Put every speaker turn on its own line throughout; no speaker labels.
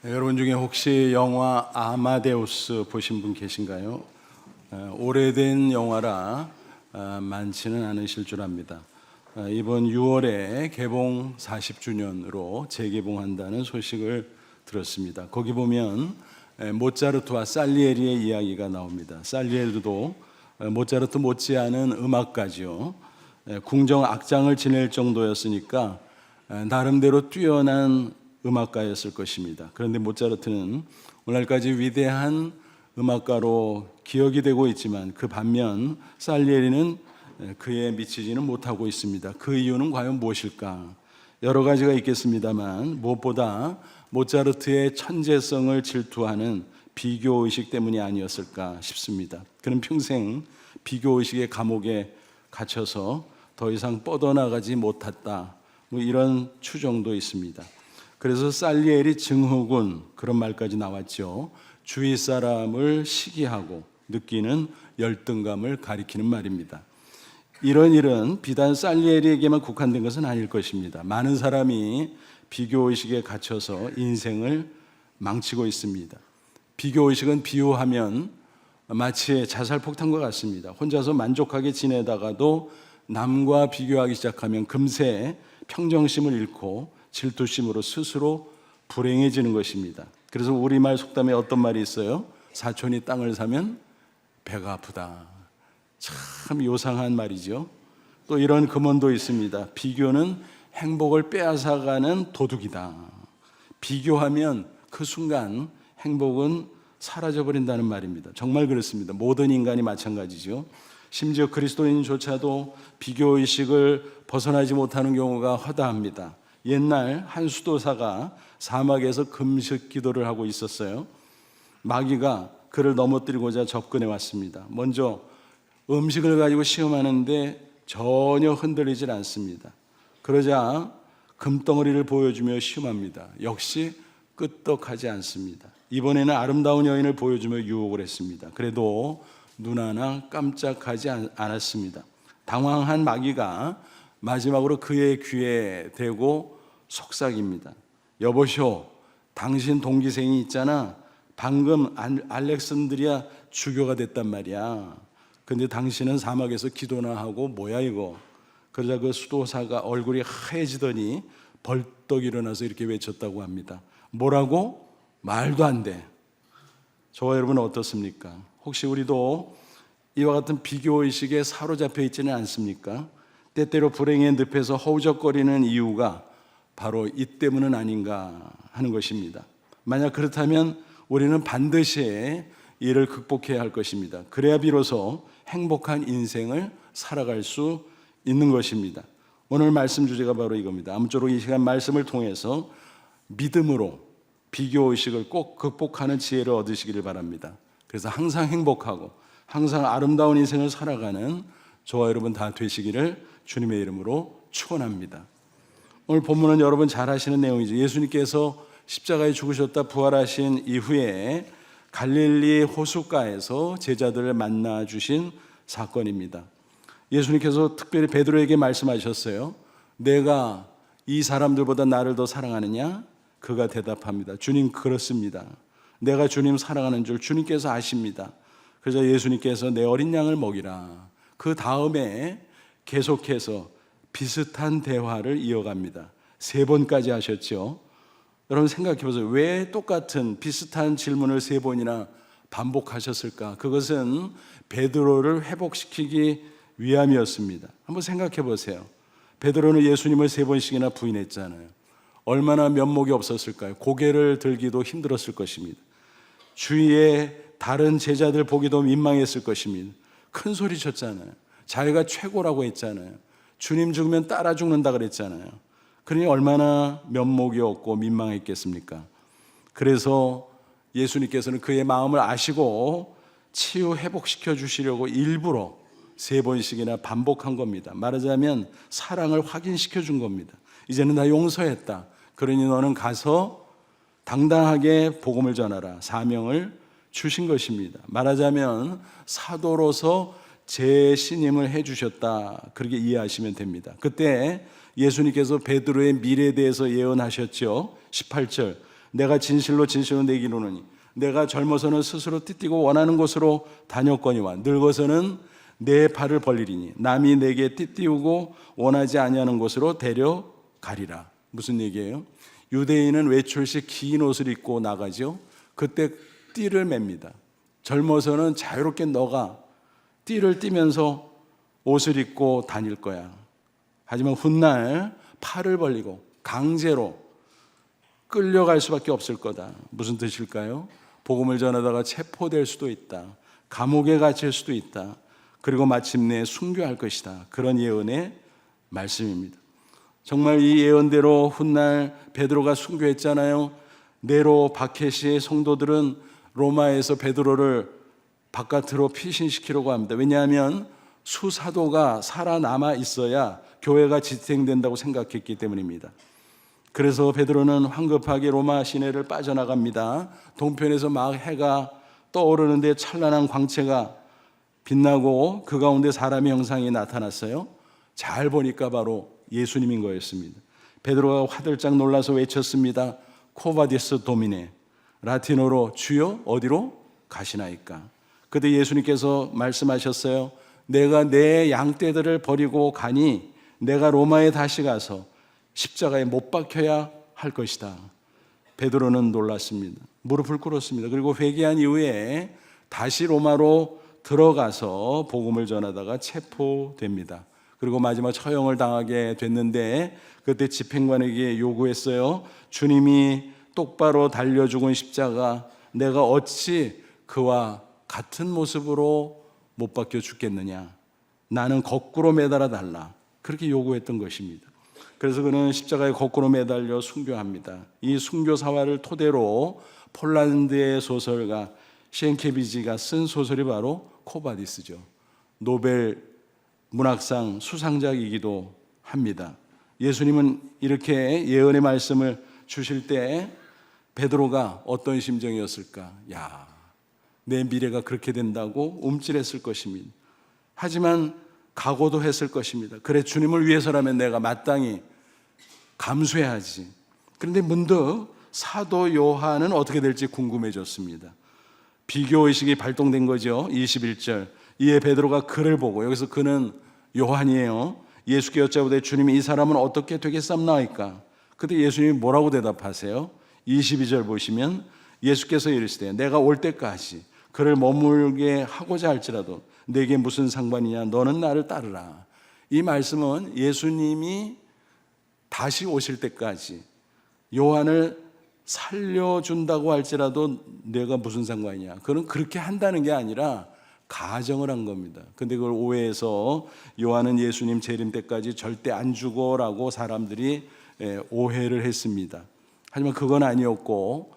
여러분 중에 혹시 영화 아마데우스 보신 분 계신가요? 오래된 영화라 많지는 않으실 줄 압니다. 이번 6월에 개봉 40주년으로 재개봉한다는 소식을 들었습니다. 거기 보면 모차르트와 살리에리의 이야기가 나옵니다. 살리에리도 모차르트 못지않은 음악가죠. 궁정 악장을 지낼 정도였으니까 나름대로 뛰어난 음악가였을 것입니다. 그런데 모차르트는 오늘까지 위대한 음악가로 기억이 되고 있지만 그 반면 살리에리는 그에 미치지는 못하고 있습니다. 그 이유는 과연 무엇일까? 여러 가지가 있겠습니다만 무엇보다 모차르트의 천재성을 질투하는 비교의식 때문이 아니었을까 싶습니다. 그는 평생 비교의식의 감옥에 갇혀서 더 이상 뻗어나가지 못했다, 이런 추정도 있습니다. 그래서 살리에리 증후군, 그런 말까지 나왔죠. 주위 사람을 시기하고 느끼는 열등감을 가리키는 말입니다. 이런 일은 비단 살리에리에게만 국한된 것은 아닐 것입니다. 많은 사람이 비교의식에 갇혀서 인생을 망치고 있습니다. 비교의식은 비유하면 마치 자살폭탄과 같습니다. 혼자서 만족하게 지내다가도 남과 비교하기 시작하면 금세 평정심을 잃고 질투심으로 스스로 불행해지는 것입니다. 그래서 우리말 속담에 어떤 말이 있어요? 사촌이 땅을 사면 배가 아프다. 참 요상한 말이죠. 또 이런 금언도 있습니다. 비교는 행복을 빼앗아가는 도둑이다. 비교하면 그 순간 행복은 사라져버린다는 말입니다. 정말 그렇습니다. 모든 인간이 마찬가지죠. 심지어 그리스도인조차도 비교의식을 벗어나지 못하는 경우가 허다합니다. 옛날 한 수도사가 사막에서 금식 기도를 하고 있었어요. 마귀가 그를 넘어뜨리고자 접근해 왔습니다. 먼저 음식을 가지고 시험하는데 전혀 흔들리질 않습니다. 그러자 금덩어리를 보여주며 시험합니다. 역시 끄떡하지 않습니다. 이번에는 아름다운 여인을 보여주며 유혹을 했습니다. 그래도 눈 하나 깜짝하지 않았습니다. 당황한 마귀가 마지막으로 그의 귀에 대고 속삭입니다. 여보시오, 당신 동기생이 있잖아. 방금 알렉산드리아 주교가 됐단 말이야. 근데 당신은 사막에서 기도나 하고 뭐야 이거. 그러자 그 수도사가 얼굴이 하얘지더니 벌떡 일어나서 이렇게 외쳤다고 합니다. 뭐라고? 말도 안 돼. 저와 여러분은 어떻습니까? 혹시 우리도 이와 같은 비교의식에 사로잡혀 있지는 않습니까? 때때로 불행의 늪에서 허우적거리는 이유가 바로 이 때문은 아닌가 하는 것입니다. 만약 그렇다면 우리는 반드시 이를 극복해야 할 것입니다. 그래야 비로소 행복한 인생을 살아갈 수 있는 것입니다. 오늘 말씀 주제가 바로 이겁니다. 아무쪼록 이 시간 말씀을 통해서 믿음으로 비교의식을 꼭 극복하는 지혜를 얻으시기를 바랍니다. 그래서 항상 행복하고 항상 아름다운 인생을 살아가는 저와 여러분 다 되시기를 주님의 이름으로 축원합니다. 오늘 본문은 여러분 잘 아시는 내용이죠. 예수님께서 십자가에 죽으셨다 부활하신 이후에 갈릴리 호숫가에서 제자들을 만나 주신 사건입니다. 예수님께서 특별히 베드로에게 말씀하셨어요. 내가 이 사람들보다 나를 더 사랑하느냐? 그가 대답합니다. 주님, 그렇습니다. 내가 주님 사랑하는 줄 주님께서 아십니다. 그래서 예수님께서 내 어린 양을 먹이라. 그 다음에 계속해서 비슷한 대화를 이어갑니다. 3번까지 하셨죠. 여러분 생각해 보세요. 왜 똑같은 비슷한 질문을 3번이나 반복하셨을까? 그것은 베드로를 회복시키기 위함이었습니다. 한번 생각해 보세요. 베드로는 예수님을 3번씩이나 부인했잖아요. 얼마나 면목이 없었을까요? 고개를 들기도 힘들었을 것입니다. 주위에 다른 제자들 보기도 민망했을 것입니다. 큰 소리 쳤잖아요. 자기가 최고라고 했잖아요. 주님 죽으면 따라 죽는다 그랬잖아요. 그러니 얼마나 면목이 없고 민망했겠습니까? 그래서 예수님께서는 그의 마음을 아시고 치유 회복시켜 주시려고 일부러 3번씩이나 반복한 겁니다. 말하자면 사랑을 확인시켜 준 겁니다. 이제는 다 용서했다. 그러니 너는 가서 당당하게 복음을 전하라. 사명을 주신 것입니다. 말하자면 사도로서 재신임을 해주셨다. 그렇게 이해하시면 됩니다. 그때 예수님께서 베드로의 미래에 대해서 예언하셨죠. 18절 내가 진실로 내 기로노니 내가 젊어서는 스스로 띠띠고 원하는 곳으로 다녔거니와 늙어서는 내 발을 벌리리니 남이 내게 띠띠우고 원하지 아니하는 곳으로 데려가리라. 무슨 얘기예요? 유대인은 외출 시 긴 옷을 입고 나가죠. 그때 띠를 맵니다. 젊어서는 자유롭게 너가 띠를 띠면서 옷을 입고 다닐 거야. 하지만 훗날 팔을 벌리고 강제로 끌려갈 수밖에 없을 거다. 무슨 뜻일까요? 복음을 전하다가 체포될 수도 있다. 감옥에 갇힐 수도 있다. 그리고 마침내 순교할 것이다. 그런 예언의 말씀입니다. 정말 이 예언대로 훗날 베드로가 순교했잖아요. 네로 박해시의 성도들은 로마에서 베드로를 바깥으로 피신시키려고 합니다. 왜냐하면 수사도가 살아남아 있어야 교회가 지탱된다고 생각했기 때문입니다. 그래서 베드로는 황급하게 로마 시내를 빠져나갑니다. 동편에서 막 해가 떠오르는데 찬란한 광채가 빛나고 그 가운데 사람의 형상이 나타났어요. 잘 보니까 바로 예수님인 거였습니다. 베드로가 화들짝 놀라서 외쳤습니다. 코바디스 도미네, 라틴어로 주여 어디로 가시나이까. 그때 예수님께서 말씀하셨어요. 내가 내 양떼들을 버리고 가니 내가 로마에 다시 가서 십자가에 못 박혀야 할 것이다. 베드로는 놀랐습니다. 무릎을 꿇었습니다. 그리고 회개한 이후에 다시 로마로 들어가서 복음을 전하다가 체포됩니다. 그리고 마지막 처형을 당하게 됐는데 그때 집행관에게 요구했어요. 주님이 똑바로 달려 죽은 십자가 내가 어찌 그와 같은 모습으로 못 박혀 죽겠느냐. 나는 거꾸로 매달아 달라. 그렇게 요구했던 것입니다. 그래서 그는 십자가에 거꾸로 매달려 순교합니다. 이 순교 사화를 토대로 폴란드의 소설가 시엔케비지가 쓴 소설이 바로 코바디스죠. 노벨 문학상 수상작이기도 합니다. 예수님은 이렇게 예언의 말씀을 주실 때 베드로가 어떤 심정이었을까? 야, 내 미래가 그렇게 된다고 움찔했을 것입니다. 하지만 각오도 했을 것입니다. 그래, 주님을 위해서라면 내가 마땅히 감수해야지. 그런데 문득 사도 요한은 어떻게 될지 궁금해졌습니다. 비교의식이 발동된 거죠. 21절. 이에 베드로가 그를 보고, 여기서 그는 요한이에요. 예수께 여짜오되 주님이 이 사람은 어떻게 되겠삼나이까? 그때 예수님이 뭐라고 대답하세요? 22절 보시면 예수께서 이르시되 내가 올 때까지 그를 머물게 하고자 할지라도 내게 무슨 상관이냐? 너는 나를 따르라. 이 말씀은 예수님이 다시 오실 때까지 요한을 살려준다고 할지라도 내가 무슨 상관이냐? 그는 그렇게 한다는 게 아니라 가정을 한 겁니다. 근데 그걸 오해해서 요한은 예수님 재림 때까지 절대 안 죽어라고 사람들이 오해를 했습니다. 하지만 그건 아니었고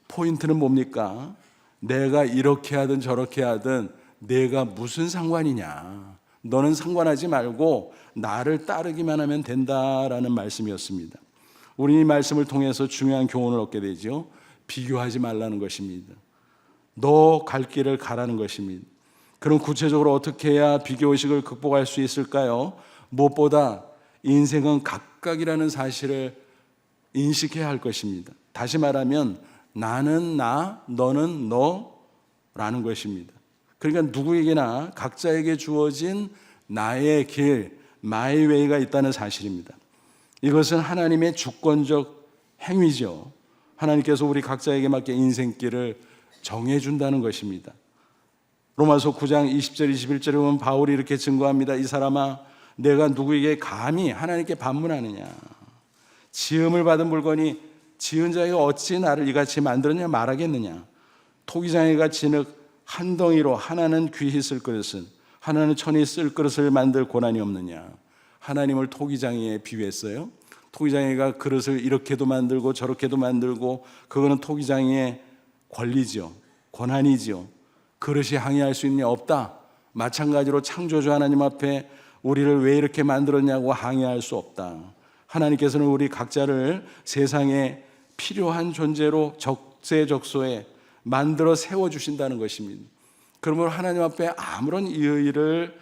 포인트는 뭡니까? 내가 이렇게 하든 저렇게 하든 내가 무슨 상관이냐? 너는 상관하지 말고 나를 따르기만 하면 된다라는 말씀이었습니다. 우리 이 말씀을 통해서 중요한 교훈을 얻게 되죠. 비교하지 말라는 것입니다. 너 갈 길을 가라는 것입니다. 그럼 구체적으로 어떻게 해야 비교의식을 극복할 수 있을까요? 무엇보다 인생은 각각이라는 사실을 인식해야 할 것입니다. 다시 말하면 나는 나, 너는 너라는 것입니다. 그러니까 누구에게나 각자에게 주어진 나의 길, my way가 있다는 사실입니다. 이것은 하나님의 주권적 행위죠. 하나님께서 우리 각자에게 맞게 인생길을 정해준다는 것입니다. 로마서 9장 20절 21절에 보면 바울이 이렇게 증거합니다. 이 사람아, 내가 누구에게 감히 하나님께 반문하느냐? 지음을 받은 물건이 지은 자가 어찌 나를 이같이 만들었냐 말하겠느냐? 토기장이가 진흙 한 덩이로 하나는 귀히 쓸 그릇은 하나는 천히 쓸 그릇을 만들 고난이 없느냐? 하나님을 토기장이에 비유했어요. 토기장이가 그릇을 이렇게도 만들고 저렇게도 만들고 그거는 토기장이의 권리죠. 권한이죠. 그릇이 항의할 수 있느냐? 없다. 마찬가지로 창조주 하나님 앞에 우리를 왜 이렇게 만들었냐고 항의할 수 없다. 하나님께서는 우리 각자를 세상에 필요한 존재로 적재적소에 만들어 세워주신다는 것입니다. 그러므로 하나님 앞에 아무런 이의를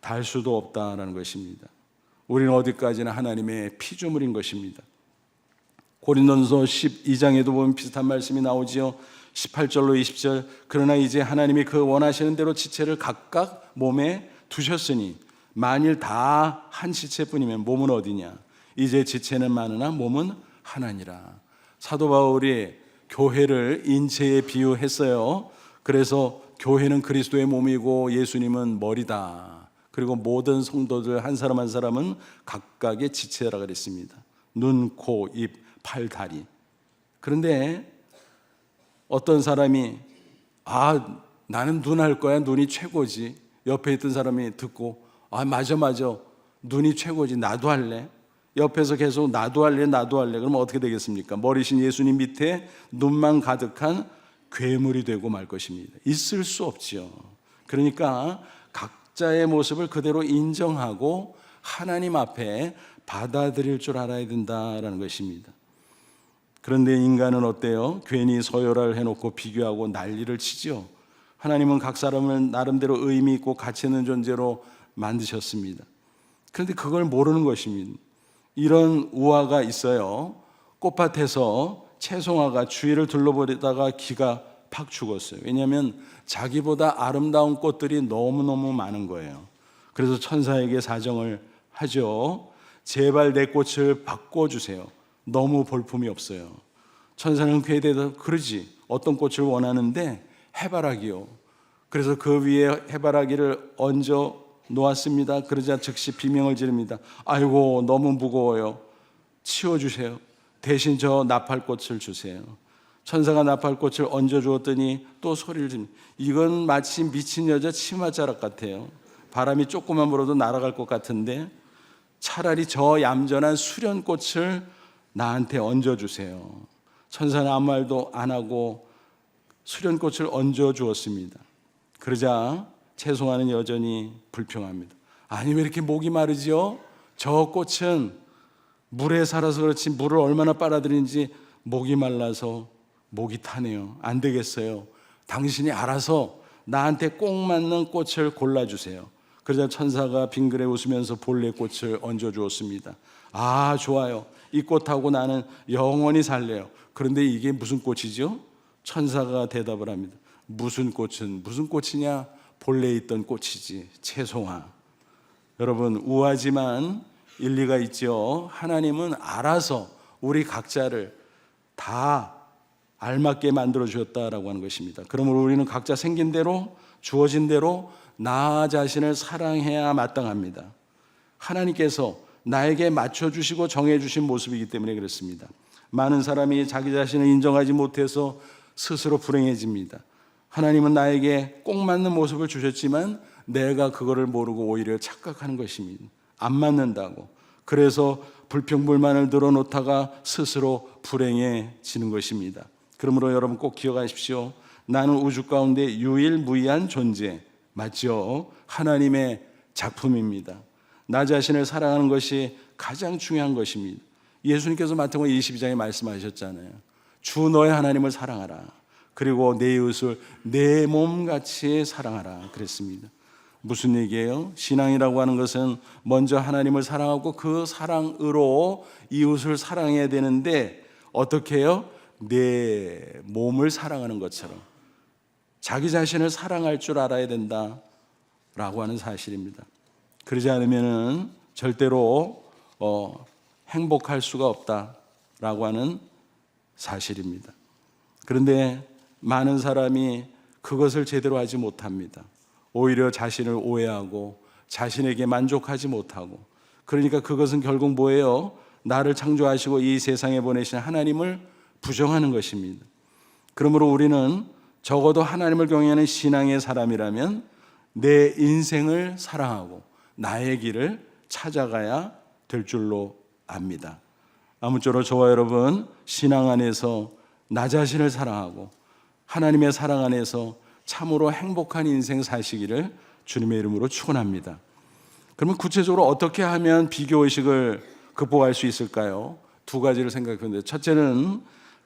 달 수도 없다는 것입니다. 우리는 어디까지나 하나님의 피조물인 것입니다. 고린도전서 12장에도 보면 비슷한 말씀이 나오지요. 18절로 20절, 그러나 이제 하나님이 그 원하시는 대로 지체를 각각 몸에 두셨으니 만일 다 한 지체뿐이면 몸은 어디냐? 이제 지체는 많으나 몸은 하나니라. 사도 바울이 교회를 인체에 비유했어요. 그래서 교회는 그리스도의 몸이고 예수님은 머리다. 그리고 모든 성도들 한 사람 한 사람은 각각의 지체라 그랬습니다. 눈, 코, 입, 팔, 다리. 그런데 어떤 사람이 나는 눈 할 거야. 눈이 최고지. 옆에 있던 사람이 듣고 맞아 눈이 최고지. 나도 할래. 옆에서 계속 나도 할래. 그러면 어떻게 되겠습니까? 머리신 예수님 밑에 눈만 가득한 괴물이 되고 말 것입니다. 있을 수 없지요. 그러니까 각자의 모습을 그대로 인정하고 하나님 앞에 받아들일 줄 알아야 된다라는 것입니다. 그런데 인간은 어때요? 괜히 서열화를 해놓고 비교하고 난리를 치죠. 하나님은 각 사람을 나름대로 의미 있고 가치 있는 존재로 만드셨습니다. 그런데 그걸 모르는 것입니다. 이런 우화가 있어요. 꽃밭에서 채송화가 주위를 둘러보다가 기가 팍 죽었어요. 왜냐하면 자기보다 아름다운 꽃들이 너무너무 많은 거예요. 그래서 천사에게 사정을 하죠. 제발 내 꽃을 바꿔주세요. 너무 볼품이 없어요. 천사는 그에 대해서 그러지. 어떤 꽃을 원하는데 해바라기요. 그래서 그 위에 해바라기를 얹어 놓았습니다. 그러자 즉시 비명을 지릅니다. 아이고 너무 무거워요. 치워주세요. 대신 저 나팔꽃을 주세요. 천사가 나팔꽃을 얹어 주었더니 또 소리를 지릅니다. 이건 마치 미친 여자 치마자락 같아요. 바람이 조금만 불어도 날아갈 것 같은데 차라리 저 얌전한 수련꽃을 나한테 얹어주세요. 천사는 아무 말도 안 하고 수련꽃을 얹어 주었습니다. 그러자 채송화는 여전히 불평합니다. 아니 왜 이렇게 목이 마르지요? 저 꽃은 물에 살아서 그렇지 물을 얼마나 빨아들이는지 목이 말라서 목이 타네요. 안 되겠어요. 당신이 알아서 나한테 꼭 맞는 꽃을 골라주세요. 그러자 천사가 빙그레 웃으면서 본래꽃을 얹어 주었습니다. 좋아요. 이 꽃하고 나는 영원히 살래요. 그런데 이게 무슨 꽃이죠? 천사가 대답을 합니다. 무슨 꽃이냐? 본래 있던 꽃이지. 채송화. 여러분 우아하지만 일리가 있죠. 하나님은 알아서 우리 각자를 다 알맞게 만들어 주셨다라고 하는 것입니다. 그러므로 우리는 각자 생긴 대로 주어진 대로 나 자신을 사랑해야 마땅합니다. 하나님께서 나에게 맞춰주시고 정해주신 모습이기 때문에 그렇습니다. 많은 사람이 자기 자신을 인정하지 못해서 스스로 불행해집니다. 하나님은 나에게 꼭 맞는 모습을 주셨지만 내가 그거를 모르고 오히려 착각하는 것입니다. 안 맞는다고. 그래서 불평불만을 늘어놓다가 스스로 불행해지는 것입니다. 그러므로 여러분 꼭 기억하십시오. 나는 우주 가운데 유일무이한 존재, 맞죠? 하나님의 작품입니다. 나 자신을 사랑하는 것이 가장 중요한 것입니다. 예수님께서 마태복음 22장에 말씀하셨잖아요. 주 너의 하나님을 사랑하라. 그리고 내 이웃을 내 몸같이 사랑하라 그랬습니다. 무슨 얘기예요? 신앙이라고 하는 것은 먼저 하나님을 사랑하고 그 사랑으로 이웃을 사랑해야 되는데 어떻게 해요? 내 몸을 사랑하는 것처럼 자기 자신을 사랑할 줄 알아야 된다라고 하는 사실입니다. 그러지 않으면 절대로 행복할 수가 없다라고 하는 사실입니다. 그런데 많은 사람이 그것을 제대로 하지 못합니다. 오히려 자신을 오해하고 자신에게 만족하지 못하고, 그러니까 그것은 결국 뭐예요? 나를 창조하시고 이 세상에 보내신 하나님을 부정하는 것입니다. 그러므로 우리는 적어도 하나님을 경외하는 신앙의 사람이라면 내 인생을 사랑하고 나의 길을 찾아가야 될 줄로 압니다. 아무쪼록 저와 여러분 신앙 안에서 나 자신을 사랑하고 하나님의 사랑 안에서 참으로 행복한 인생 사시기를 주님의 이름으로 축원합니다. 그러면 구체적으로 어떻게 하면 비교의식을 극복할 수 있을까요? 두 가지를 생각했는데, 첫째는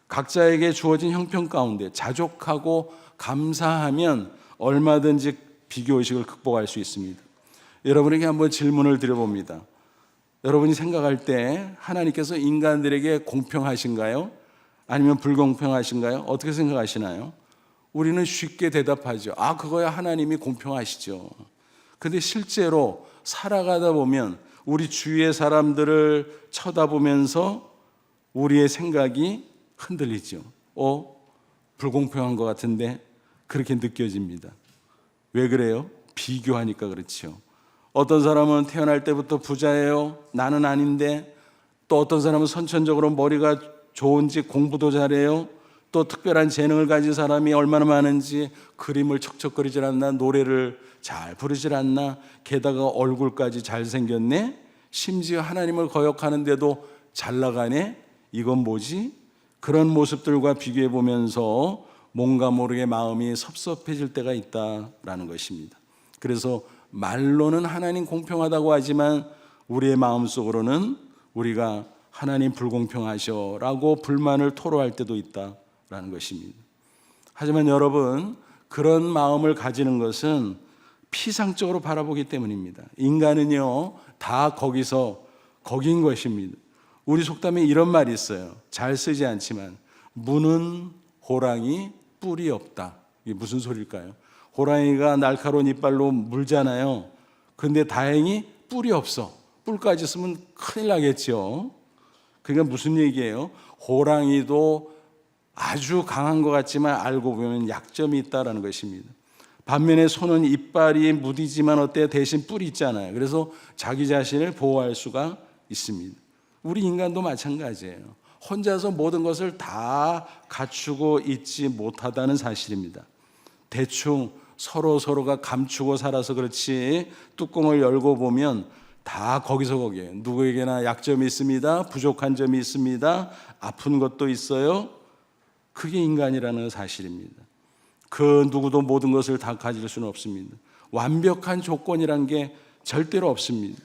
각자에게 주어진 형편 가운데 자족하고 감사하면 얼마든지 비교의식을 극복할 수 있습니다. 여러분에게 한번 질문을 드려봅니다. 여러분이 생각할 때 하나님께서 인간들에게 공평하신가요? 아니면 불공평하신가요? 어떻게 생각하시나요? 우리는 쉽게 대답하죠. 그거야 하나님이 공평하시죠. 근데 실제로 살아가다 보면 우리 주위의 사람들을 쳐다보면서 우리의 생각이 흔들리죠. 불공평한 것 같은데 그렇게 느껴집니다. 왜 그래요? 비교하니까 그렇죠. 어떤 사람은 태어날 때부터 부자예요. 나는 아닌데. 또 어떤 사람은 선천적으로 머리가 좋은지 공부도 잘해요. 또 특별한 재능을 가진 사람이 얼마나 많은지, 그림을 척척거리질 않나, 노래를 잘 부르질 않나, 게다가 얼굴까지 잘생겼네, 심지어 하나님을 거역하는데도 잘 나가네, 이건 뭐지? 그런 모습들과 비교해 보면서 뭔가 모르게 마음이 섭섭해질 때가 있다라는 것입니다. 그래서 말로는 하나님 공평하다고 하지만 우리의 마음속으로는 우리가 하나님 불공평하셔라고 불만을 토로할 때도 있다라는 것입니다. 하지만 여러분, 그런 마음을 가지는 것은 피상적으로 바라보기 때문입니다. 인간은요, 다 거긴 것입니다. 우리 속담에 이런 말이 있어요. 잘 쓰지 않지만 무는 호랑이 뿔이 없다. 이게 무슨 소리일까요? 호랑이가 날카로운 이빨로 물잖아요. 근데 다행히 뿔이 없어. 뿔까지 쓰면 큰일 나겠죠. 그러니까 무슨 얘기예요? 호랑이도 아주 강한 것 같지만 알고 보면 약점이 있다는 것입니다. 반면에 소는 이빨이 무디지만 어때요? 대신 뿔이 있잖아요. 그래서 자기 자신을 보호할 수가 있습니다. 우리 인간도 마찬가지예요. 혼자서 모든 것을 다 갖추고 있지 못하다는 사실입니다. 대충 서로가 감추고 살아서 그렇지, 뚜껑을 열고 보면 다 거기에요. 누구에게나 약점이 있습니다. 부족한 점이 있습니다. 아픈 것도 있어요. 그게 인간이라는 사실입니다. 그 누구도 모든 것을 다 가질 수는 없습니다. 완벽한 조건이란 게 절대로 없습니다.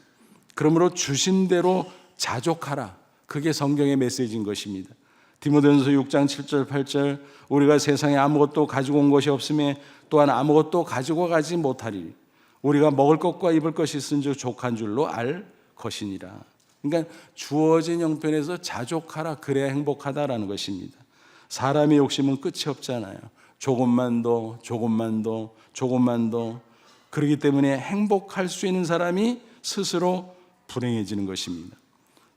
그러므로 주신 대로 자족하라. 그게 성경의 메시지인 것입니다. 디모데전서 6장 7절 8절, 우리가 세상에 아무것도 가지고 온 것이 없음에 또한 아무것도 가지고 가지 못하리. 우리가 먹을 것과 입을 것이 있은즉 족한 줄로 알 것이니라. 그러니까 주어진 형편에서 자족하라. 그래야 행복하다라는 것입니다. 사람의 욕심은 끝이 없잖아요. 조금만 더. 그렇기 때문에 행복할 수 있는 사람이 스스로 불행해지는 것입니다.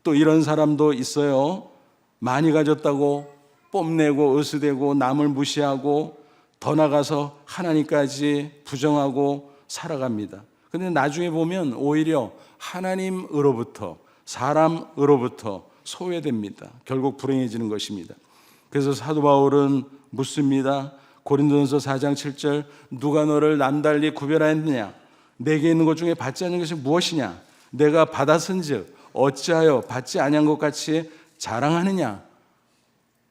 또 이런 사람도 있어요. 많이 가졌다고 뽐내고 으스대고 남을 무시하고 더 나가서 하나님까지 부정하고 살아갑니다. 그런데 나중에 보면 오히려 하나님으로부터, 사람으로부터 소외됩니다. 결국 불행해지는 것입니다. 그래서 사도 바울은 묻습니다. 고린도전서 4장 7절, 누가 너를 남달리 구별하였느냐? 내게 있는 것 중에 받지 않은 것이 무엇이냐? 내가 받았은즉 어찌하여 받지 아니한 것 같이 자랑하느냐?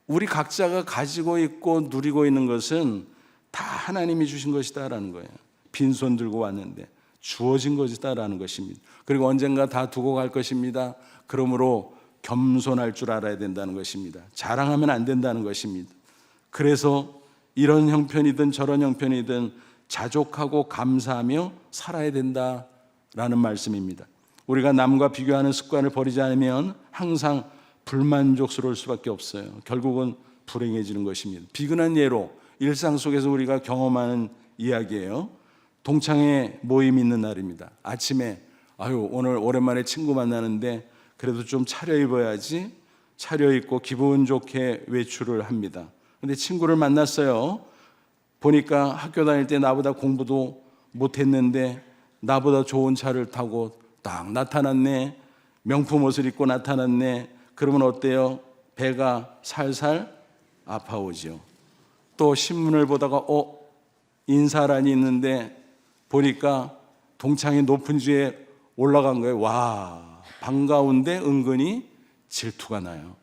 우리 각자가 가지고 있고 누리고 있는 것은 다 하나님이 주신 것이다라는 거예요. 빈손 들고 왔는데 주어진 것이다라는 것입니다. 그리고 언젠가 다 두고 갈 것입니다. 그러므로 겸손할 줄 알아야 된다는 것입니다. 자랑하면 안 된다는 것입니다. 그래서 이런 형편이든 저런 형편이든 자족하고 감사하며 살아야 된다라는 말씀입니다. 우리가 남과 비교하는 습관을 버리지 않으면 항상 불만족스러울 수밖에 없어요. 결국은 불행해지는 것입니다. 비근한 예로 일상 속에서 우리가 경험하는 이야기예요. 동창회 모임이 있는 날입니다. 아침에 오늘 오랜만에 친구 만나는데 그래도 좀 차려입어야지. 차려입고 기분 좋게 외출을 합니다. 근데 친구를 만났어요. 보니까 학교 다닐 때 나보다 공부도 못했는데 나보다 좋은 차를 타고 딱 나타났네. 명품 옷을 입고 나타났네. 그러면 어때요? 배가 살살 아파오죠. 또 신문을 보다가 인사란이 있는데 보니까 동창회 높은 주에 올라간 거예요. 와, 반가운데 은근히 질투가 나요.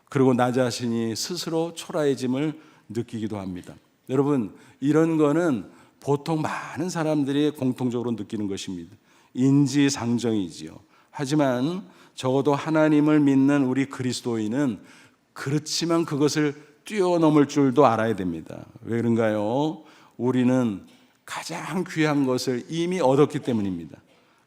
그리고 나 자신이 스스로 초라해짐을 느끼기도 합니다. 여러분, 이런 거는 보통 많은 사람들이 공통적으로 느끼는 것입니다. 인지상정이지요. 하지만 적어도 하나님을 믿는 우리 그리스도인은 그렇지만 그것을 뛰어넘을 줄도 알아야 됩니다. 왜 그런가요? 우리는 가장 귀한 것을 이미 얻었기 때문입니다.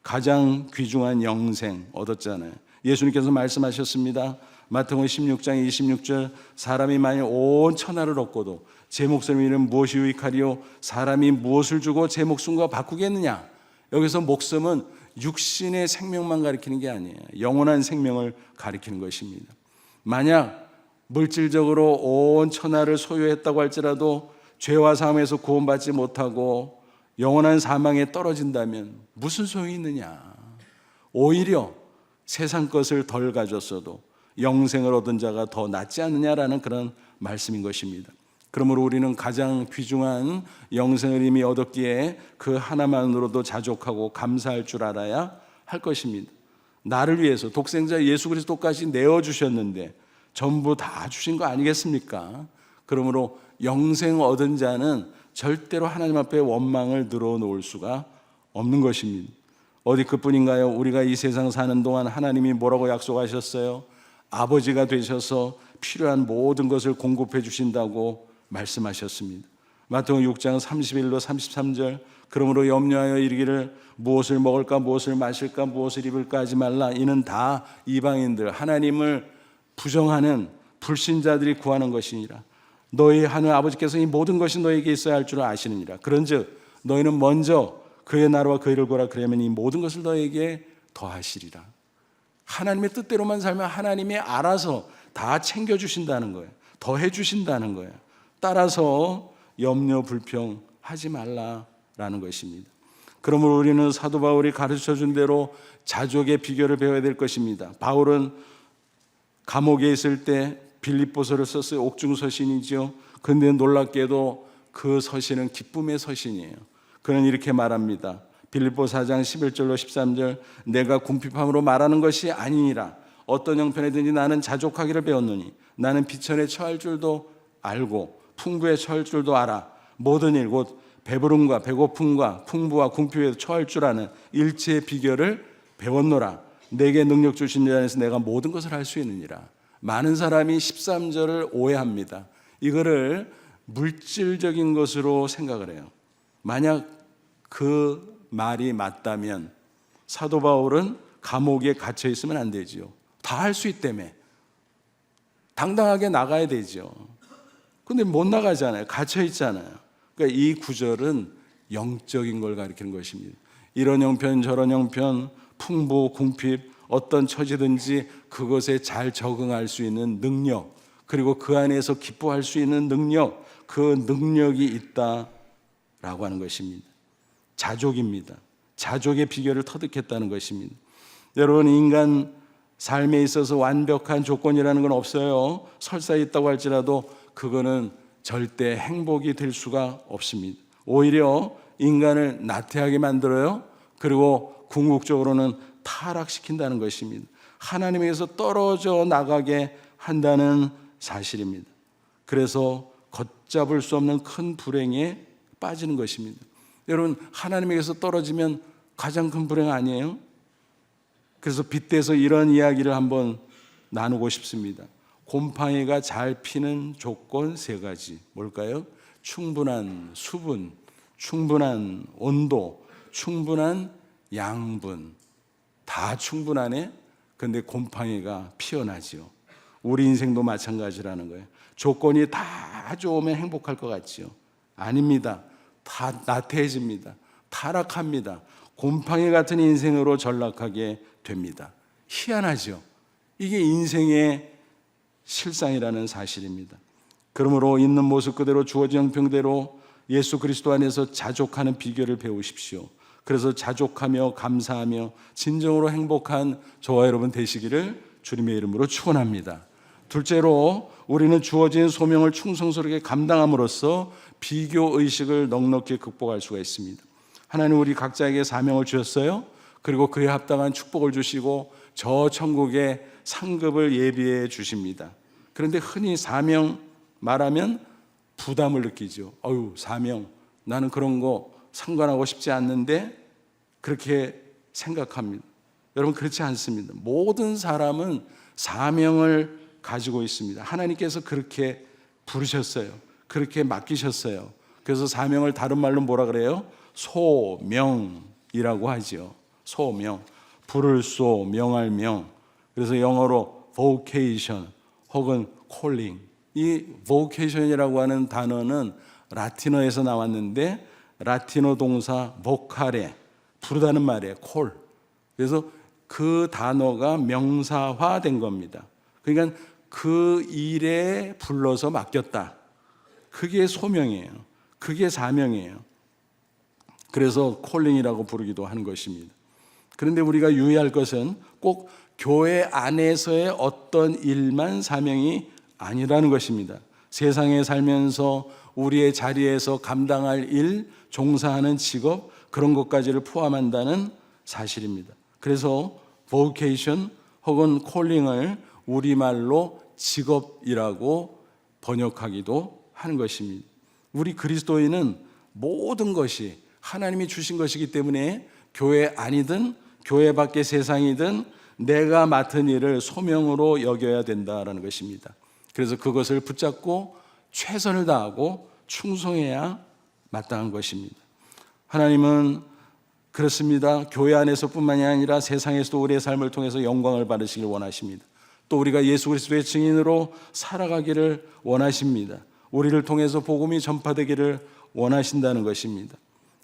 가장 귀중한 영생 얻었잖아요. 예수님께서 말씀하셨습니다. 마태복음 16장 26절, 사람이 만일 온 천하를 얻고도 제 목숨을 잃으면 무엇이 유익하리요? 사람이 무엇을 주고 제 목숨과 바꾸겠느냐? 여기서 목숨은 육신의 생명만 가리키는 게 아니에요. 영원한 생명을 가리키는 것입니다. 만약 물질적으로 온 천하를 소유했다고 할지라도 죄와 사함에서 구원받지 못하고 영원한 사망에 떨어진다면 무슨 소용이 있느냐? 오히려 세상 것을 덜 가졌어도 영생을 얻은 자가 더 낫지 않느냐라는 그런 말씀인 것입니다. 그러므로 우리는 가장 귀중한 영생을 이미 얻었기에 그 하나만으로도 자족하고 감사할 줄 알아야 할 것입니다. 나를 위해서 독생자 예수 그리스도까지 내어주셨는데 전부 다 주신 거 아니겠습니까? 그러므로 영생 얻은 자는 절대로 하나님 앞에 원망을 늘어놓을 수가 없는 것입니다. 어디 그뿐인가요? 우리가 이 세상 사는 동안 하나님이 뭐라고 약속하셨어요? 아버지가 되셔서 필요한 모든 것을 공급해 주신다고 말씀하셨습니다. 마태복음 6장 31로 33절, 그러므로 염려하여 이르기를 무엇을 먹을까 무엇을 마실까 무엇을 입을까 하지 말라. 이는 다 이방인들, 하나님을 부정하는 불신자들이 구하는 것이니라. 너희 하늘 아버지께서 이 모든 것이 너에게 있어야 할 줄 아시느니라. 그런즉 너희는 먼저 그의 나라와 그의 일을 구하라. 그러면 이 모든 것을 너에게 더하시리라. 하나님의 뜻대로만 살면 하나님이 알아서 다 챙겨주신다는 거예요. 더해 주신다는 거예요. 따라서 염려 불평하지 말라라는 것입니다. 그러므로 우리는 사도 바울이 가르쳐준 대로 자족의 비결을 배워야 될 것입니다. 바울은 감옥에 있을 때 빌립보서를 썼어요. 옥중 서신이죠. 그런데 놀랍게도 그 서신은 기쁨의 서신이에요. 그는 이렇게 말합니다. 빌립보 4장 11절로 13절, 내가 궁핍함으로 말하는 것이 아니니라. 어떤 형편이든지 나는 자족하기를 배웠노니 나는 비천에 처할 줄도 알고 풍부에 처할 줄도 알아. 모든 일 곧 배부름과 배고픔과 풍부와 궁핍에 처할 줄 아는 일체의 비결을 배웠노라. 내게 능력 주신 자 안에서 내가 모든 것을 할 수 있느니라. 많은 사람이 13절을 오해합니다. 이거를 물질적인 것으로 생각을 해요. 만약 그 말이 맞다면 사도 바울은 감옥에 갇혀 있으면 안 되죠. 다 할 수 있다며 당당하게 나가야 되죠. 근데 못 나가잖아요. 갇혀 있잖아요. 그러니까 이 구절은 영적인 걸 가리키는 것입니다. 이런 형편 저런 형편, 풍부 궁핍, 어떤 처지든지 그것에 잘 적응할 수 있는 능력, 그리고 그 안에서 기뻐할 수 있는 능력, 그 능력이 있다라고 하는 것입니다. 자족입니다. 자족의 비결을 터득했다는 것입니다. 여러분, 인간 삶에 있어서 완벽한 조건이라는 건 없어요. 설사 있다고 할지라도 그거는 절대 행복이 될 수가 없습니다. 오히려 인간을 나태하게 만들어요. 그리고 궁극적으로는 타락시킨다는 것입니다. 하나님에게서 떨어져 나가게 한다는 사실입니다. 그래서 걷잡을 수 없는 큰 불행에 빠지는 것입니다. 여러분, 하나님에게서 떨어지면 가장 큰 불행 아니에요? 그래서 빗대서 이런 이야기를 한번 나누고 싶습니다. 곰팡이가 잘 피는 조건 3가지. 뭘까요? 충분한 수분, 충분한 온도, 충분한 양분. 다 충분하네? 근데 곰팡이가 피어나죠. 우리 인생도 마찬가지라는 거예요. 조건이 다 좋으면 행복할 것 같죠? 아닙니다. 다 나태해집니다. 타락합니다. 곰팡이 같은 인생으로 전락하게 됩니다. 희한하죠? 이게 인생의 실상이라는 사실입니다. 그러므로 있는 모습 그대로 주어진 형편대로 예수 그리스도 안에서 자족하는 비결을 배우십시오. 그래서 자족하며 감사하며 진정으로 행복한 저와 여러분 되시기를 주님의 이름으로 축원합니다. 둘째로 우리는 주어진 소명을 충성스럽게 감당함으로써 비교의식을 넉넉히 극복할 수가 있습니다. 하나님 우리 각자에게 사명을 주셨어요. 그리고 그에 합당한 축복을 주시고 저 천국의 상급을 예비해 주십니다. 그런데 흔히 사명 말하면 부담을 느끼죠. 사명, 나는 그런 거 상관하고 싶지 않는데 그렇게 생각합니다. 여러분, 그렇지 않습니다. 모든 사람은 사명을 가지고 있습니다. 하나님께서 그렇게 부르셨어요. 그렇게 맡기셨어요. 그래서 사명을 다른 말로 뭐라 그래요? 소명이라고 하죠. 소명, 부를 소, 명할 명. 그래서 영어로 vocation 혹은 calling. 이 vocation이라고 하는 단어는 라틴어에서 나왔는데 라틴어 동사 vocare, 부르다는 말이에요. call. 그래서 그 단어가 명사화된 겁니다. 그러니까 그 일에 불러서 맡겼다. 그게 소명이에요. 그게 사명이에요. 그래서 콜링이라고 부르기도 하는 것입니다. 그런데 우리가 유의할 것은 꼭 교회 안에서의 어떤 일만 사명이 아니라는 것입니다. 세상에 살면서 우리의 자리에서 감당할 일, 종사하는 직업, 그런 것까지를 포함한다는 사실입니다. 그래서 vocation 혹은 calling을 우리말로 직업이라고 번역하기도 하는 것입니다. 우리 그리스도인은 모든 것이 하나님이 주신 것이기 때문에 교회 안이든 교회 밖의 세상이든 내가 맡은 일을 소명으로 여겨야 된다라는 것입니다. 그래서 그것을 붙잡고 최선을 다하고 충성해야 마땅한 것입니다. 하나님은 그렇습니다. 교회 안에서뿐만이 아니라 세상에서도 우리의 삶을 통해서 영광을 받으시길 원하십니다. 또 우리가 예수 그리스도의 증인으로 살아가기를 원하십니다. 우리를 통해서 복음이 전파되기를 원하신다는 것입니다.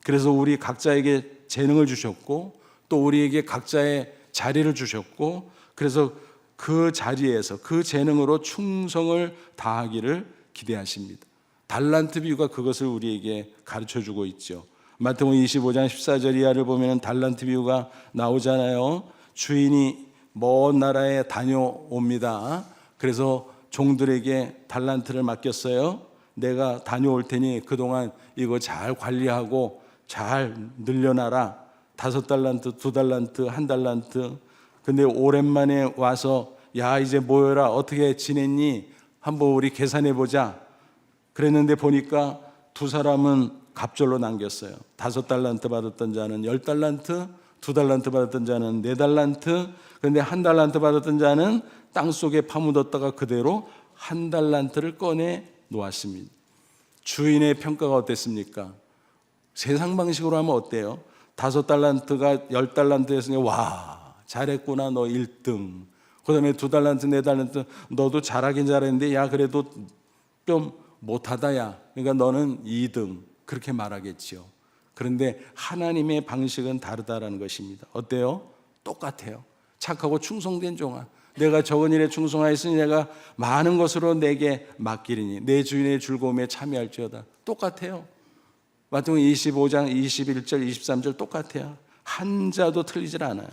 그래서 우리 각자에게 재능을 주셨고 또 우리에게 각자의 자리를 주셨고 그래서 그 자리에서 그 재능으로 충성을 다하기를 기대하십니다. 달란트 비유가 그것을 우리에게 가르쳐주고 있죠. 마태복음 25장 14절 이하를 보면 달란트 비유가 나오잖아요. 주인이 먼 나라에 다녀옵니다. 그래서 종들에게 달란트를 맡겼어요. 내가 다녀올 테니 그동안 이거 잘 관리하고 잘 늘려놔라. 5달란트, 2달란트, 1달란트. 근데 오랜만에 와서 야 이제 모여라. 어떻게 지냈니? 한번 우리 계산해 보자. 그랬는데 보니까 두 사람은 갑절로 남겼어요. 5달란트 받았던 자는 10달란트, 2달란트 받았던 자는 4달란트. 그런데 1달란트 받았던 자는 땅속에 파묻었다가 그대로 1달란트를 꺼내 놓았습니다. 주인의 평가가 어땠습니까? 세상 방식으로 하면 어때요? 5달란트가 10달란트 했으니 와 잘했구나 너 1등. 그 다음에 2달란트 4달란트 너도 잘하긴 잘했는데 야 그래도 좀 못하다 야 그러니까 너는 2등 그렇게 말하겠죠. 그런데 하나님의 방식은 다르다라는 것입니다. 어때요? 똑같아요. 착하고 충성된 종아 내가 적은 일에 충성하였으니 내가 많은 것으로 내게 맡기리니 내 주인의 즐거움에 참여할지어다. 똑같아요. 마태복음 25장 21절 23절 똑같아요. 한자도 틀리질 않아요.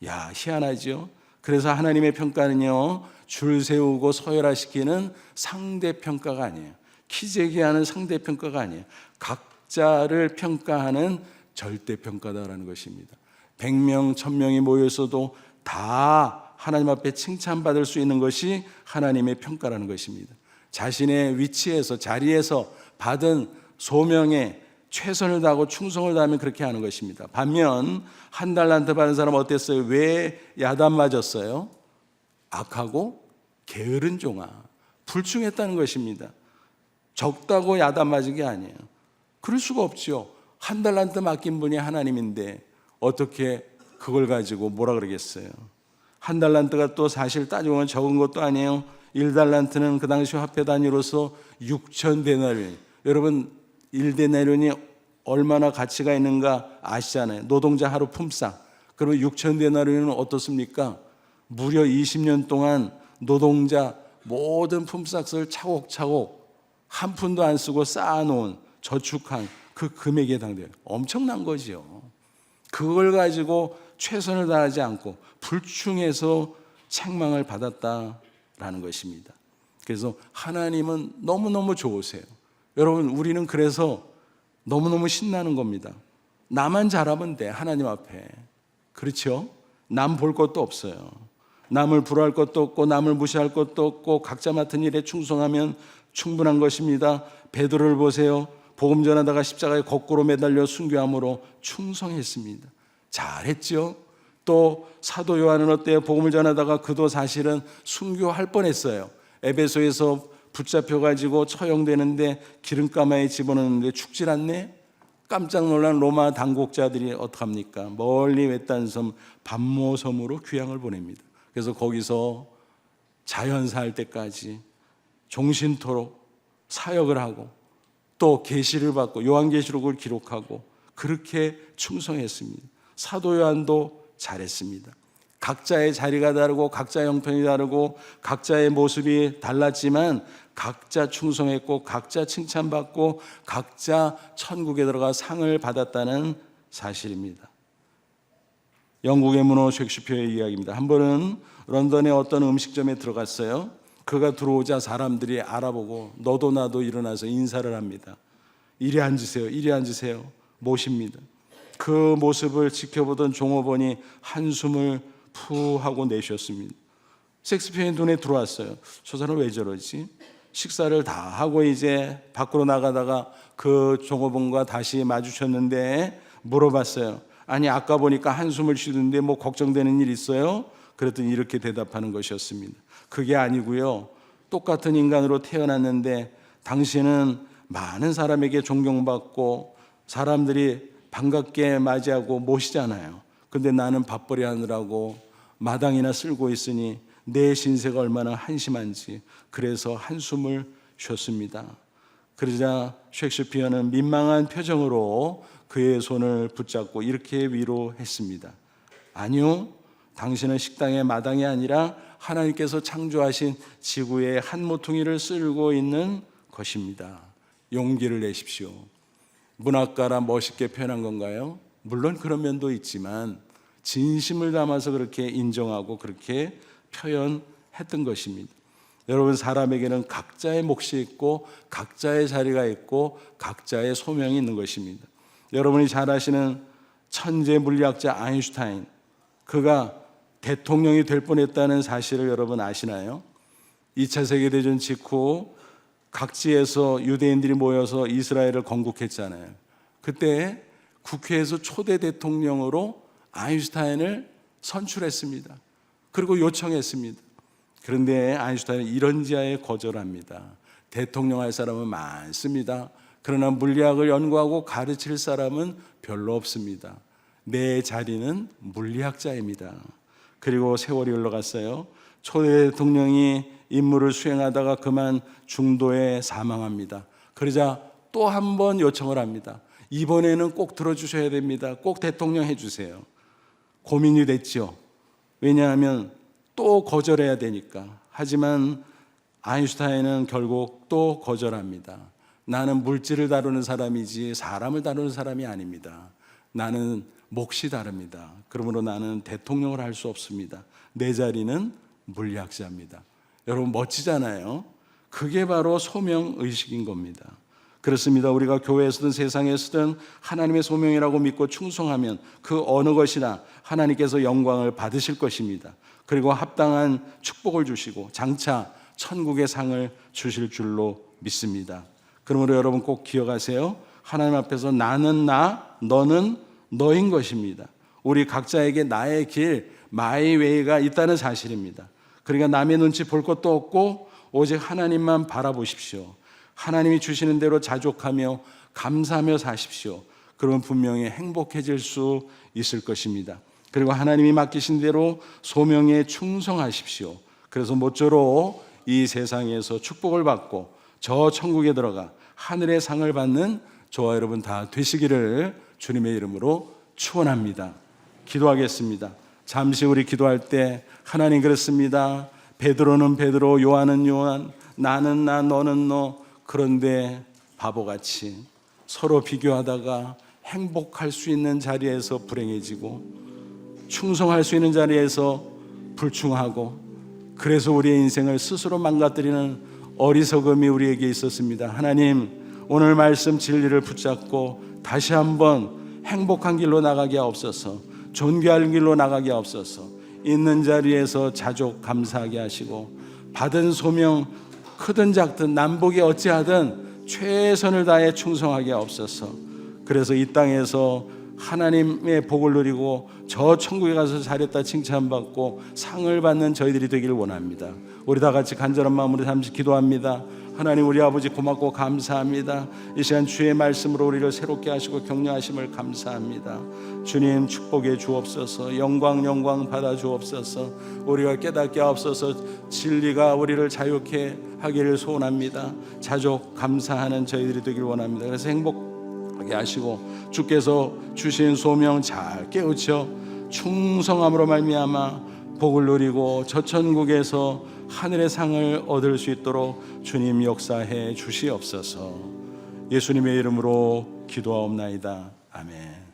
야 희한하죠. 그래서 하나님의 평가는요 줄 세우고 서열화시키는 상대평가가 아니에요. 키재기하는 상대평가가 아니에요. 각자를 평가하는 절대평가다라는 것입니다. 100명 1000명이 모였어도 다 하나님 앞에 칭찬받을 수 있는 것이 하나님의 평가라는 것입니다. 자신의 위치에서 자리에서 받은 소명에 최선을 다하고 충성을 다하면 그렇게 하는 것입니다. 반면 1달란트 받은 사람 어땠어요? 왜 야단 맞았어요? 악하고 게으른 종아 불충했다는 것입니다. 적다고 야단 맞은 게 아니에요. 그럴 수가 없죠. 1달란트 맡긴 분이 하나님인데 어떻게 그걸 가지고 뭐라 그러겠어요. 1달란트가 또 사실 따지면 적은 것도 아니에요. 1달란트는 그 당시 화폐 단위로서 6,000데나리온. 여러분 1데나리온이 얼마나 가치가 있는가 아시잖아요. 노동자 하루 품삯. 그러면 6,000데나리온은 어떻습니까? 무려 20년 동안 노동자 모든 품삯을 차곡차곡 한 푼도 안 쓰고 쌓아놓은 저축한 그 금액에 해당돼요. 엄청난 거죠. 그걸 가지고 최선을 다하지 않고 불충해서 책망을 받았다라는 것입니다. 그래서 하나님은 너무너무 좋으세요. 여러분 우리는 그래서 너무너무 신나는 겁니다. 나만 잘하면 돼 하나님 앞에. 그렇죠? 남 볼 것도 없어요. 남을 불화할 것도 없고 남을 무시할 것도 없고 각자 맡은 일에 충성하면 충분한 것입니다. 베드로를 보세요. 복음 전하다가 십자가에 거꾸로 매달려 순교함으로 충성했습니다. 잘했죠? 또 사도 요한은 어때요? 복음을 전하다가 그도 사실은 순교할 뻔했어요. 에베소에서 붙잡혀가지고 처형되는데 기름가마에 집어넣는데 죽질 않네? 깜짝 놀란 로마 당국자들이 어떡합니까? 멀리 외딴 섬 밤모섬으로 귀향을 보냅니다. 그래서 거기서 자연사할 때까지 종신토록 사역을 하고 또 계시를 받고 요한계시록을 기록하고 그렇게 충성했습니다. 사도 요한도 잘했습니다. 각자의 자리가 다르고 각자의 형편이 다르고 각자의 모습이 달랐지만 각자 충성했고 각자 칭찬받고 각자 천국에 들어가 상을 받았다는 사실입니다. 영국의 문호 셰익스피어의 이야기입니다. 한 번은 런던의 어떤 음식점에 들어갔어요. 그가 들어오자 사람들이 알아보고 너도 나도 일어나서 인사를 합니다. 이리 앉으세요. 이리 앉으세요. 모십니다. 그 모습을 지켜보던 종업원이 한숨을 푸 하고 내쉬었습니다. 셰익스피어의 눈에 들어왔어요. 저 사람 왜 저러지? 식사를 다 하고 이제 밖으로 나가다가 그 종업원과 다시 마주쳤는데 물어봤어요. 아니 아까 보니까 한숨을 쉬는데 뭐 걱정되는 일 있어요? 그랬더니 이렇게 대답하는 것이었습니다. 그게 아니고요. 똑같은 인간으로 태어났는데 당신은 많은 사람에게 존경받고 사람들이 반갑게 맞이하고 모시잖아요. 근데 나는 밥벌이 하느라고 마당이나 쓸고 있으니 내 신세가 얼마나 한심한지 그래서 한숨을 쉬었습니다. 그러자 셰익스피어는 민망한 표정으로 그의 손을 붙잡고 이렇게 위로했습니다. 아니요, 당신은 식당의 마당이 아니라 하나님께서 창조하신 지구의 한 모퉁이를 쓸고 있는 것입니다. 용기를 내십시오. 문학가라 멋있게 표현한 건가요? 물론 그런 면도 있지만 진심을 담아서 그렇게 인정하고 그렇게 표현했던 것입니다. 여러분, 사람에게는 각자의 몫이 있고 각자의 자리가 있고 각자의 소명이 있는 것입니다. 여러분이 잘 아시는 천재 물리학자 아인슈타인, 그가 대통령이 될 뻔했다는 사실을 여러분 아시나요? 2차 세계대전 직후 각지에서 유대인들이 모여서 이스라엘을 건국했잖아요. 그때 국회에서 초대 대통령으로 아인슈타인을 선출했습니다. 그리고 요청했습니다. 그런데 아인슈타인은 이런 지하에 거절합니다. 대통령 할 사람은 많습니다. 그러나 물리학을 연구하고 가르칠 사람은 별로 없습니다. 내 자리는 물리학자입니다. 그리고 세월이 흘러갔어요. 초대 대통령이 임무를 수행하다가 그만 중도에 사망합니다. 그러자 또 한 번 요청을 합니다. 이번에는 꼭 들어주셔야 됩니다. 꼭 대통령 해주세요. 고민이 됐죠. 왜냐하면 또 거절해야 되니까. 하지만 아인슈타인은 결국 또 거절합니다. 나는 물질을 다루는 사람이지 사람을 다루는 사람이 아닙니다. 나는 몫이 다릅니다. 그러므로 나는 대통령을 할 수 없습니다. 내 자리는 물리학자입니다. 여러분 멋지잖아요. 그게 바로 소명의식인 겁니다. 그렇습니다. 우리가 교회에서든 세상에서든 하나님의 소명이라고 믿고 충성하면 그 어느 것이나 하나님께서 영광을 받으실 것입니다. 그리고 합당한 축복을 주시고 장차 천국의 상을 주실 줄로 믿습니다. 그러므로 여러분 꼭 기억하세요. 하나님 앞에서 나는 나, 너는 너인 것입니다. 우리 각자에게 나의 길, 마이 웨이가 있다는 사실입니다. 그러니까 남의 눈치 볼 것도 없고 오직 하나님만 바라보십시오. 하나님이 주시는 대로 자족하며 감사하며 사십시오. 그러면 분명히 행복해질 수 있을 것입니다. 그리고 하나님이 맡기신 대로 소명에 충성하십시오. 그래서 모쪼록 이 세상에서 축복을 받고 저 천국에 들어가 하늘의 상을 받는 저와 여러분 다 되시기를 주님의 이름으로 축원합니다. 기도하겠습니다. 잠시 우리 기도할 때 하나님 그렇습니다. 베드로는 베드로, 요한은 요한, 나는 나, 너는 너. 그런데 바보같이 서로 비교하다가 행복할 수 있는 자리에서 불행해지고 충성할 수 있는 자리에서 불충하고 그래서 우리의 인생을 스스로 망가뜨리는 어리석음이 우리에게 있었습니다. 하나님, 오늘 말씀 진리를 붙잡고 다시 한번 행복한 길로 나가게 하옵소서. 존귀할 길로 나가게 하옵소서. 있는 자리에서 자족 감사하게 하시고 받은 소명 크든 작든 남북이 어찌하든 최선을 다해 충성하게 하옵소서. 그래서 이 땅에서 하나님의 복을 누리고 저 천국에 가서 잘했다 칭찬받고 상을 받는 저희들이 되기를 원합니다. 우리 다 같이 간절한 마음으로 잠시 기도합니다. 하나님 우리 아버지 고맙고 감사합니다. 이 시간 주의 말씀으로 우리를 새롭게 하시고 격려하심을 감사합니다. 주님 축복해 주옵소서. 영광 받아 주옵소서. 우리가 깨닫게 하옵소서. 진리가 우리를 자유케 하기를 소원합니다. 자족 감사하는 저희들이 되길 원합니다. 그래서 행복하게 하시고 주께서 주신 소명 잘 깨우쳐 충성함으로 말미암아 복을 누리고 저 천국에서 하늘의 상을 얻을 수 있도록 주님 역사해 주시옵소서. 예수님의 이름으로 기도하옵나이다. 아멘.